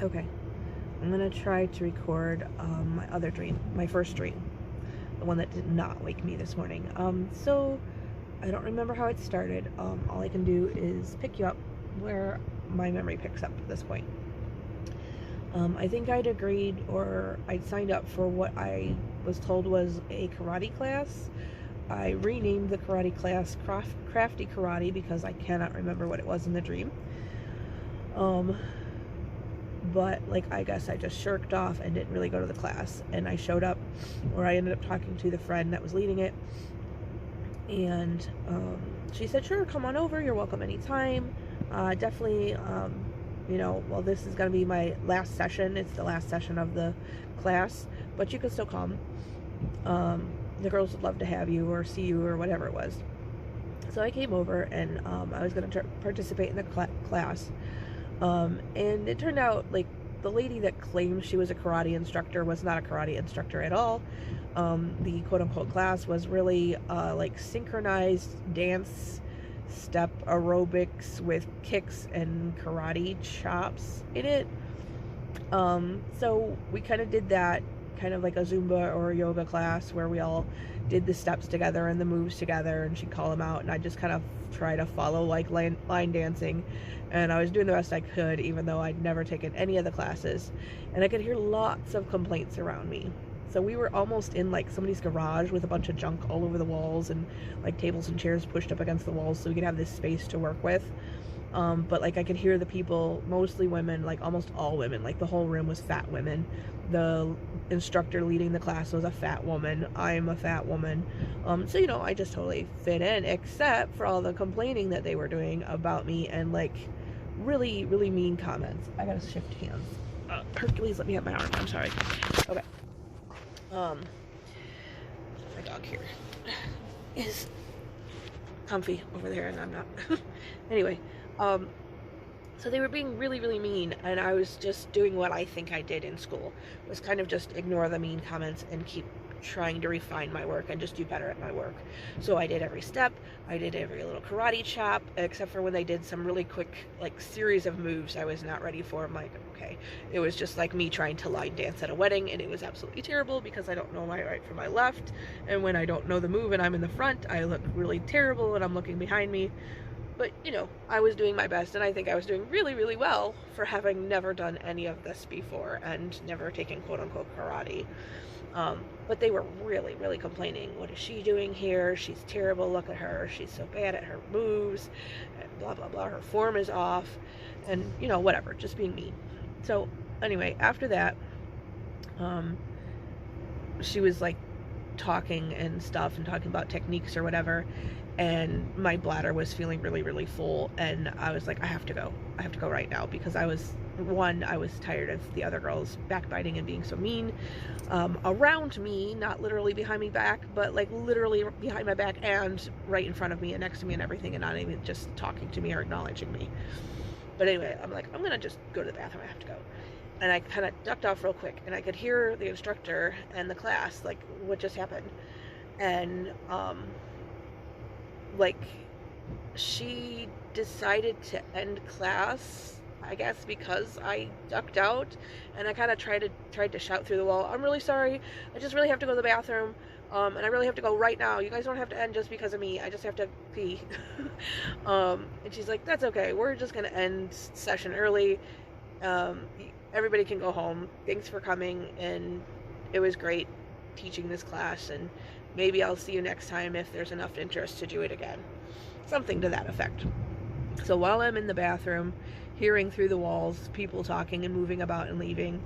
Okay, I'm gonna try to record my other dream, my first dream, the one that did not wake me this morning. So I don't remember how it started. All I can do is pick you up where my memory picks up at this point. I think I'd agreed, or I'd signed up for what I was told was a karate class. I renamed the karate class Crafty Karate because I cannot remember what it was in the dream. But like, I guess I just shirked off and didn't really go to the class, and I showed up where I ended up talking to the friend that was leading it, and she said, sure, come on over, you're welcome anytime. Definitely, well, this is going to be my last session, it's the last session of the class, but you can still come. The girls would love to have you or see you or whatever it was. So I came over, and I was going to participate in the class. And it turned out, like, the lady that claimed she was a karate instructor was not a karate instructor at all. The quote-unquote class was really like synchronized dance step aerobics with kicks and karate chops in it. So we kind of did that, kind of like a Zumba or a yoga class where we all did the steps together and the moves together, and she'd call them out, and I just kind of try to follow like line dancing, and I was doing the best I could, even though I'd never taken any of the classes, and I could hear lots of complaints around me. So we were almost in like somebody's garage with a bunch of junk all over the walls and like tables and chairs pushed up against the walls so we could have this space to work with. But like I could hear the people, mostly women, like almost all women, like the whole room was fat women. The instructor leading the class was a fat woman. I'm a fat woman. So, I just totally fit in, except for all the complaining that they were doing about me and like really, really mean comments. I gotta shift hands. Hercules, let me have my arm. I'm sorry. Okay. My dog here is comfy over there, and I'm not. Anyway, so they were being really, really mean, and I was just doing what I think I did in school, was kind of just ignore the mean comments and keep trying to refine my work and just do better at my work. So I did every step, I did every little karate chop, except for when they did some really quick, like, series of moves I was not ready for. I'm like, okay. It was just like me trying to line dance at a wedding, and it was absolutely terrible because I don't know my right from my left, and when I don't know the move and I'm in the front, I look really terrible and I'm looking behind me. But, I was doing my best, and I think I was doing really, really well for having never done any of this before and never taken quote-unquote karate. But they were really, really complaining. What is she doing here? She's terrible. Look at her. She's so bad at her moves. And blah, blah, blah. Her form is off. And, whatever. Just being mean. So, anyway, after that, she was, like, talking and stuff and talking about techniques or whatever, and my bladder was feeling really, really full, and I was like, I have to go right now, because I was tired of the other girls backbiting and being so mean around me, not literally behind my back, but like literally behind my back and right in front of me and next to me and everything, and not even just talking to me or acknowledging me. But anyway, I'm like, I'm gonna just go to the bathroom, I have to go. And I kind of ducked off real quick, and I could hear the instructor and the class, like, what just happened. And, like, she decided to end class, I guess, because I ducked out. And I kind of tried to shout through the wall, I'm really sorry, I just really have to go to the bathroom, and I really have to go right now. You guys don't have to end just because of me. I just have to pee. And she's like, that's okay. We're just going to end session early. Everybody can go home. Thanks for coming, and it was great teaching this class, and maybe I'll see you next time if there's enough interest to do it again. Something to that effect. So while I'm in the bathroom, hearing through the walls, people talking and moving about and leaving,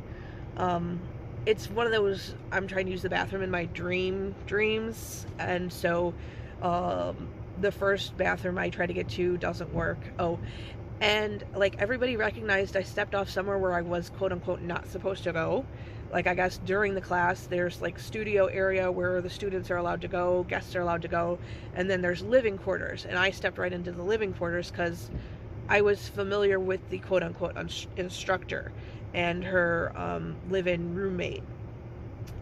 it's one of those, I'm trying to use the bathroom in my dreams, and so the first bathroom I try to get to doesn't work. And like, everybody recognized I stepped off somewhere where I was quote unquote not supposed to go. Like, I guess during the class there's like studio area where the students are allowed to go, guests are allowed to go, and then there's living quarters, and I stepped right into the living quarters because I was familiar with the quote unquote instructor and her live-in roommate,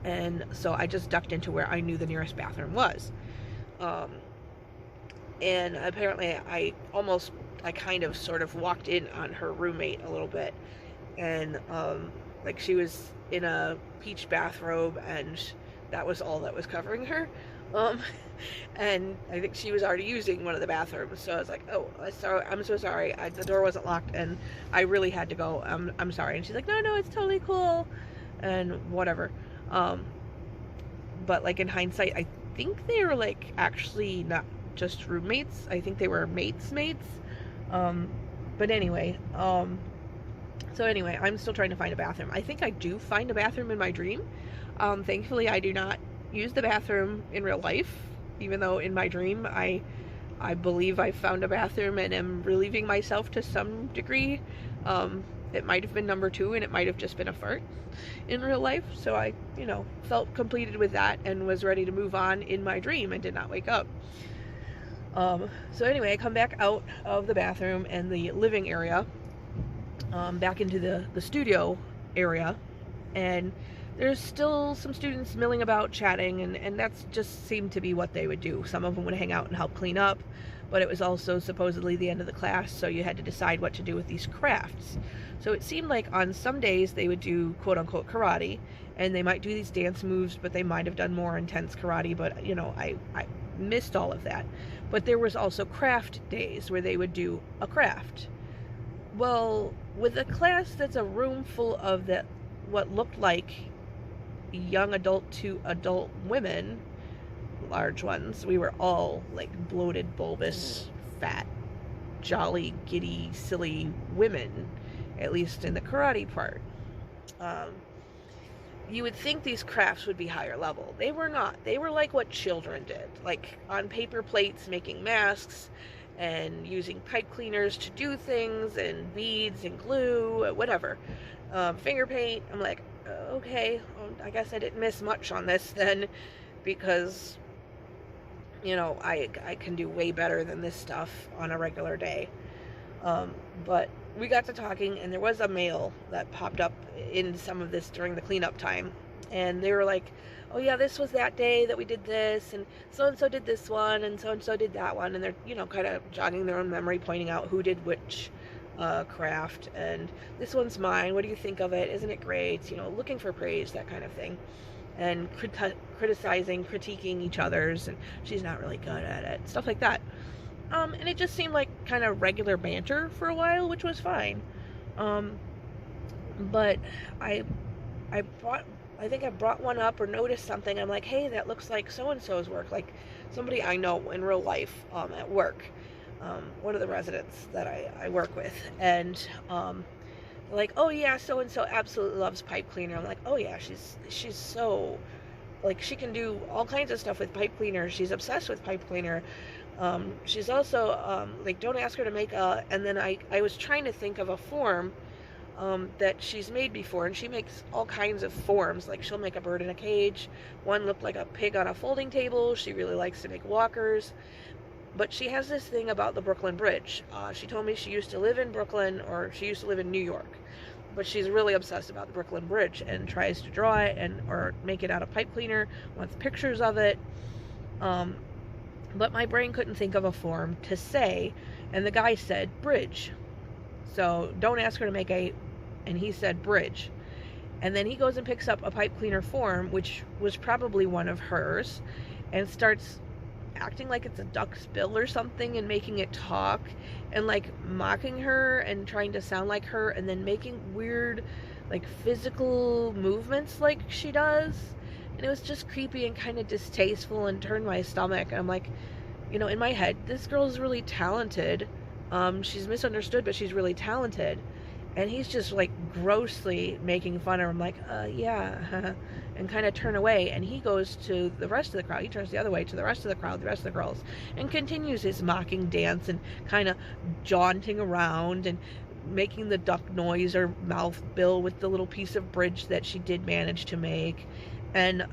and so I just ducked into where I knew the nearest bathroom was. And apparently I kind of sort of walked in on her roommate a little bit, and like she was in a peach bathrobe, and that was all that was covering her. Um, and I think she was already using one of the bathrooms, so I was like, "Oh, I'm so sorry. The door wasn't locked, and I really had to go. I'm sorry." And she's like, "No, no, it's totally cool," and whatever. Um, but like in hindsight, I think they were like actually not just roommates. I think they were mates. Um, but anyway, so anyway, I'm still trying to find a bathroom. I think I do find a bathroom in my dream. Thankfully, I do not use the bathroom in real life, even though in my dream I believe I found a bathroom and am relieving myself to some degree. It might have been number 2, and it might have just been a fart in real life. So I, felt completed with that and was ready to move on in my dream and did not wake up. So anyway, I come back out of the bathroom and the living area, back into the studio area, and there's still some students milling about chatting, and that's just seemed to be what they would do. Some of them would hang out and help clean up, but it was also supposedly the end of the class, so you had to decide what to do with these crafts. So it seemed like on some days they would do quote-unquote karate, and they might do these dance moves, but they might have done more intense karate, but I missed all of that. But there was also craft days where they would do a craft. Well, with a class that's a room full of what looked like young adult to adult women, large ones, we were all like bloated, bulbous, fat, jolly, giddy, silly women, at least in the karate part. You would think these crafts would be higher level. They were not. They were like what children did, like on paper plates making masks and using pipe cleaners to do things, and beads and glue, whatever. Finger paint. I'm like, okay, well, I guess I didn't miss much on this then, because I can do way better than this stuff on a regular day. But we got to talking, and there was a male that popped up in some of this during the cleanup time, and they were like, "Oh yeah, this was that day that we did this, and so did this one, and so did that one," and they're kind of jogging their own memory, pointing out who did which craft, and this one's mine, what do you think of it, isn't it great, looking for praise, that kind of thing, and critiquing each other's, and she's not really good at it, stuff like that. And it just seemed like kind of regular banter for a while, which was fine. But I think I brought one up or noticed something. I'm like, hey, that looks like so-and-so's work, like somebody I know in real life, at work, one of the residents that I work with, and like, oh yeah, so-and-so absolutely loves pipe cleaner. I'm like, oh yeah, she's so, like, she can do all kinds of stuff with pipe cleaner. She's obsessed with pipe cleaner. She's also, like, don't ask her to make and then I was trying to think of a form, that she's made before, and she makes all kinds of forms, like she'll make a bird in a cage, one looked like a pig on a folding table, she really likes to make walkers, but she has this thing about the Brooklyn Bridge. She told me she used to live in Brooklyn, or she used to live in New York, but she's really obsessed about the Brooklyn Bridge, and tries to draw it, or make it out of pipe cleaner, wants pictures of it, but my brain couldn't think of a form to say, and the guy said bridge. So don't ask her to make and he said bridge. And then he goes and picks up a pipe cleaner form, which was probably one of hers, and starts acting like it's a duck's bill or something, and making it talk, and like mocking her and trying to sound like her, and then making weird like physical movements like she does. And it was just creepy and kind of distasteful, and turned my stomach. And I'm like, in my head, this girl is really talented. She's misunderstood, but she's really talented. And he's just like grossly making fun of her. I'm like, yeah, and kind of turn away. And he goes to the rest of the crowd. He turns the other way to the rest of the crowd, the rest of the girls, and continues his mocking dance, and kind of jaunting around, and making the duck noise or mouth bill with the little piece of bridge that she did manage to make. And,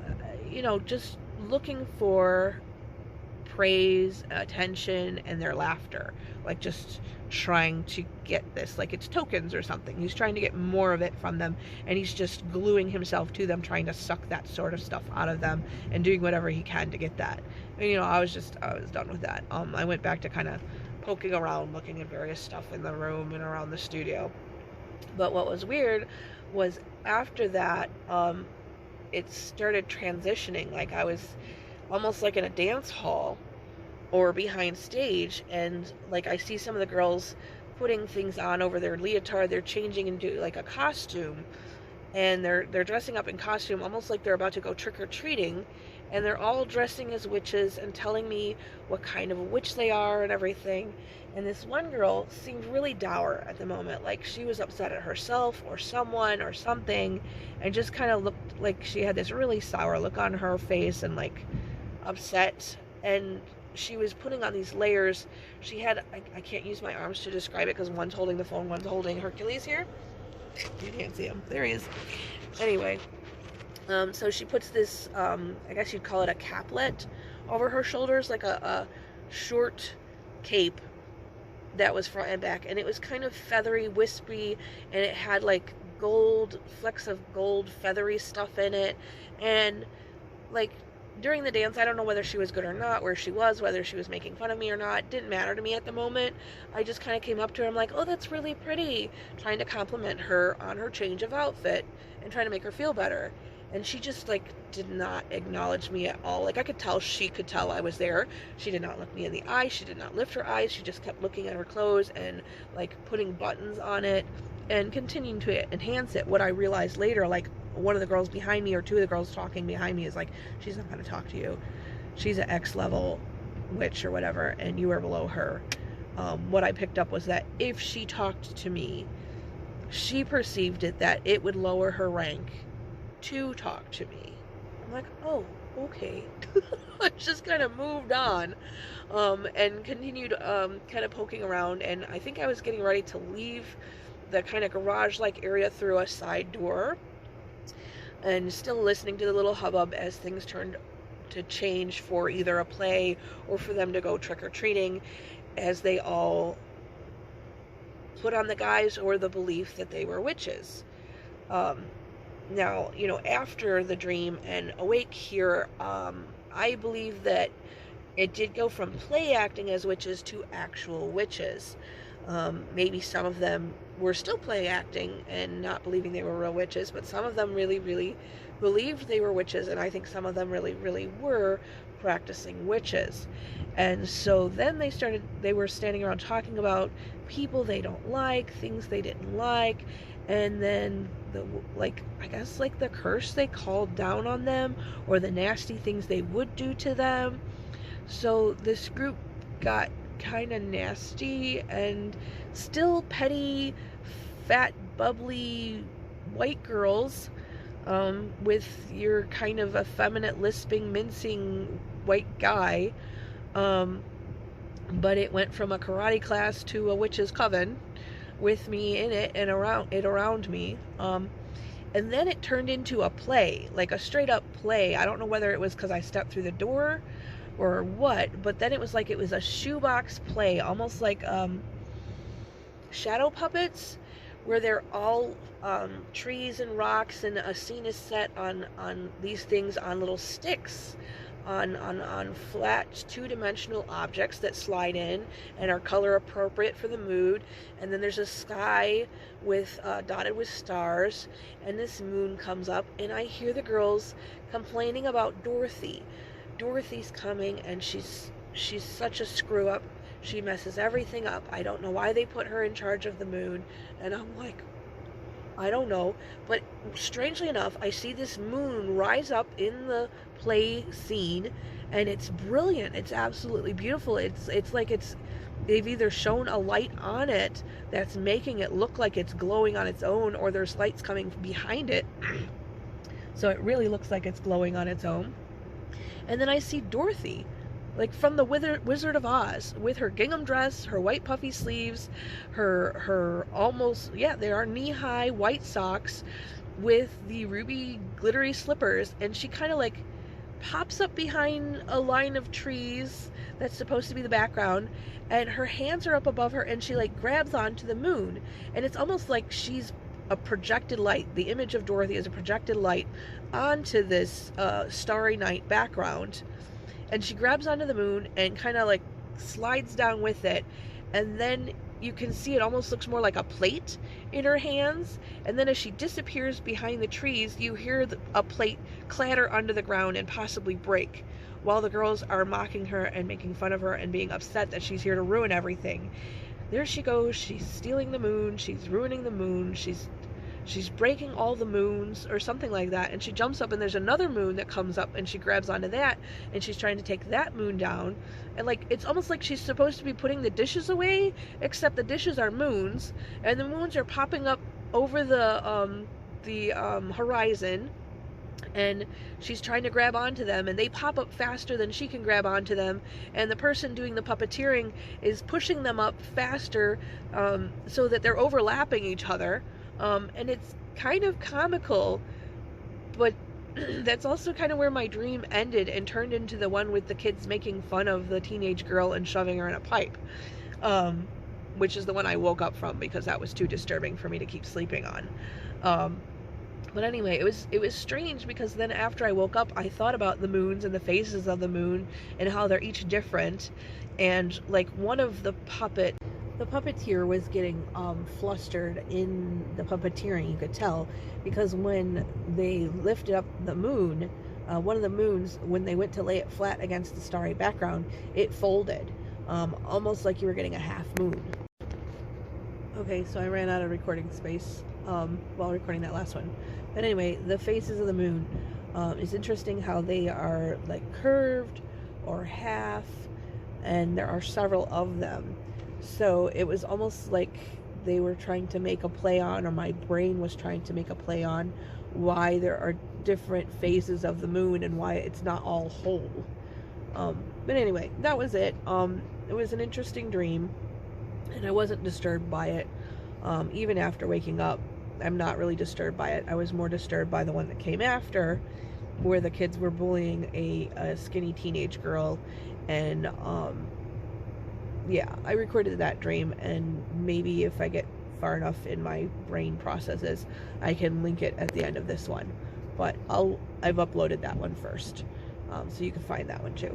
just looking for praise, attention, and their laughter. Like, just trying to get this, like it's tokens or something. He's trying to get more of it from them, and he's just gluing himself to them, trying to suck that sort of stuff out of them, and doing whatever he can to get that. And, I was done with that. I went back to kind of poking around, looking at various stuff in the room and around the studio. But what was weird was after that, it started transitioning. Like I was almost like in a dance hall or behind stage, and like I see some of the girls putting things on over their leotard. They're changing into like a costume, and they're dressing up in costume almost like they're about to go trick-or-treating, and they're all dressing as witches and telling me what kind of a witch they are and everything. And this one girl seemed really dour at the moment, like she was upset at herself or someone or something, and just kind of looked like she had this really sour look on her face and like upset. And she was putting on these layers. She had, I can't use my arms to describe it because one's holding the phone, one's holding Hercules here. You can't see him. There he is. Anyway, so she puts this, I guess you'd call it a caplet over her shoulders, like a short cape that was front and back, and it was kind of feathery, wispy, and it had like gold, flecks of gold, feathery stuff in it. And like during the dance, I don't know whether she was good or not, where she was, whether she was making fun of me or not. It didn't matter to me at the moment. I just kind of came up to her. I'm like, oh, that's really pretty. Trying to compliment her on her change of outfit and trying to make her feel better. And she just like did not acknowledge me at all. Like I could tell she could tell I was there. She did not look me in the eye. She did not lift her eyes. She just kept looking at her clothes and like putting buttons on it and continuing to enhance it. What I realized later, like one of the girls behind me or two of the girls talking behind me is like, she's not going to talk to you. She's an X level witch or whatever, and you are below her. What I picked up was that if she talked to me, she perceived it that it would lower her rank to talk to me. I'm like, oh, okay. I just kind of moved on, and continued kind of poking around, and I think I was getting ready to leave the kind of garage-like area through a side door, and still listening to the little hubbub as things turned to change for either a play or for them to go trick-or-treating, as they all put on the guise or the belief that they were witches. Now, you know, after the dream and awake here, I believe that it did go from play acting as witches to actual witches. Maybe some of them were still play acting and not believing they were real witches, but some of them really, really believed they were witches, and I think some of them really, really were practicing witches. And so then they were standing around talking about people they don't like, things they didn't like, and then I guess like the curse they called down on them, or the nasty things they would do to them. So this group got kind of nasty and still petty, fat, bubbly white girls, with your kind of effeminate, lisping, mincing white guy. But it went from a karate class to a witch's coven with me in it and around me. And then it turned into a play, like a straight up play. I don't know whether it was because I stepped through the door or what, but then it was like it was a shoebox play, almost like shadow puppets, where they're all trees and rocks, and a scene is set on these things on little sticks, on flat two-dimensional objects that slide in and are color appropriate for the mood. And then there's a sky with dotted with stars, and this moon comes up, and I hear the girls complaining about Dorothy. Dorothy's coming, and she's such a screw up. She messes everything up. I don't know why they put her in charge of the moon. And I'm like, I don't know. But strangely enough, I see this moon rise up in the play scene, and it's brilliant. It's absolutely beautiful. It's like they've either shown a light on it that's making it look like it's glowing on its own, or there's lights coming behind it. So it really looks like it's glowing on its own. And then I see Dorothy, like from the Wizard of Oz, with her gingham dress, her white puffy sleeves, her almost, they are knee-high white socks with the ruby glittery slippers, and she kind of like pops up behind a line of trees that's supposed to be the background, and her hands are up above her, and she like grabs onto the moon, and it's almost like she's a projected light. The image of Dorothy is a projected light onto this starry night background, and she grabs onto the moon and kind of like slides down with it, and then you can see it almost looks more like a plate in her hands, and then as she disappears behind the trees, you hear a plate clatter onto the ground and possibly break, while the girls are mocking her and making fun of her and being upset that she's here to ruin everything. There she goes, she's stealing the moon, she's ruining the moon, she's breaking all the moons or something like that, and she jumps up and there's another moon that comes up and she grabs onto that and she's trying to take that moon down, and like it's almost like she's supposed to be putting the dishes away, except the dishes are moons and the moons are popping up over the horizon, and she's trying to grab onto them and they pop up faster than she can grab onto them, and the person doing the puppeteering is pushing them up faster, so that they're overlapping each other. And it's kind of comical, but that's also kind of where my dream ended and turned into the one with the kids making fun of the teenage girl and shoving her in a pipe, which is the one I woke up from because that was too disturbing for me to keep sleeping on. But anyway, it was strange because then after I woke up, I thought about the moons and the phases of the moon and how they're each different, and like one of the puppeteer was getting flustered in the puppeteering, you could tell, because when they lifted up the moon, one of the moons, when they went to lay it flat against the starry background, it folded, almost like you were getting a half moon. Okay, so I ran out of recording space while recording that last one. But anyway, the phases of the moon, it's interesting how they are like curved or half, and there are several of them. So it was almost like they were trying to make a play on, or my brain was trying to make a play on, why there are different phases of the moon and why it's not all whole. But anyway, that was it. It was an interesting dream, and I wasn't disturbed by it. Even after waking up, I'm not really disturbed by it. I was more disturbed by the one that came after, where the kids were bullying a skinny teenage girl, and yeah, I recorded that dream, and maybe if I get far enough in my brain processes, I can link it at the end of this one. But I've uploaded that one first, so you can find that one too.